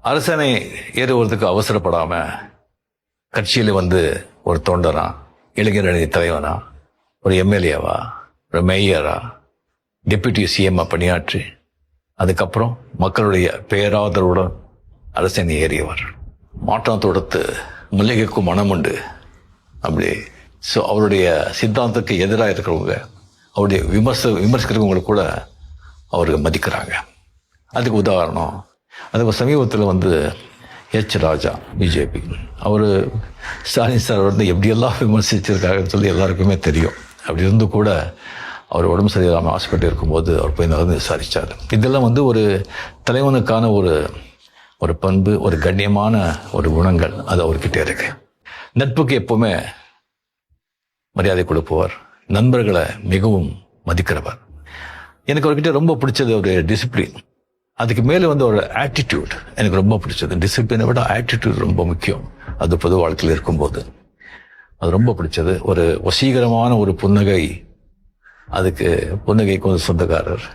அரசனை ஏறுவதற்கு அவசரப்படாம கட்சியில ஒரு தொண்டனா, இளைஞர் அணி தலைவனா, ஒரு எம்எல்ஏவா, ஒரு மேயரா, டெப்யூட்டி சிஎம் பணியாற்றி அதுக்கப்புறம் மக்களுடைய பேராதரவுடன் அரசனை ஏறியவர். மாற்றம் தொடுத்து முல்லைக்கும் மனம் உண்டு அப்படி. ஸோ அவருடைய சித்தாந்தத்துக்கு எதிராக இருக்கிறவங்க, அவருடைய விமர்சிக்கிறவங்களை கூட அவருக்கு மதிக்கிறாங்க. அதுக்கு உதாரணம், அதுக்கு சமீபத்தில் எச் ராஜா பிஜேபி, அவர் ஸ்டாலின் சார் எப்படியெல்லாம் விமர்சிச்சிருக்காங்கன்னு சொல்லி எல்லாருக்குமே தெரியும். அப்படி இருந்து கூட அவர் உடம்பு சரியில்லாமல் ஹாஸ்பிட்டல் இருக்கும்போது அவர் போய் நடந்து விசாரித்தார். இதெல்லாம் ஒரு தலைவனுக்கான ஒரு பண்பு, ஒரு கண்ணியமான ஒரு குணங்கள் அது அவர்கிட்ட இருக்கு. நட்புக்கு எப்பவுமே மரியாதை கொடுப்பவர், நண்பர்களை மிகவும் மதிக்கிறவர். எனக்கு அவர்கிட்ட ரொம்ப பிடிச்சது ஒரு டிசிப்ளின், அதுக்கு மேலே ஒரு ஆட்டிடியூட் எனக்கு ரொம்ப பிடிச்சது. டிசிப்ளினை விட ஆட்டிடியூட் ரொம்ப முக்கியம். அது பொது வாழ்க்கையில் இருக்கும்போது அது ரொம்ப பிடிச்சது. ஒரு வசீகரமான ஒரு புன்னகை, அதுக்கு புன்னகைக்கு சொந்தக்காரர்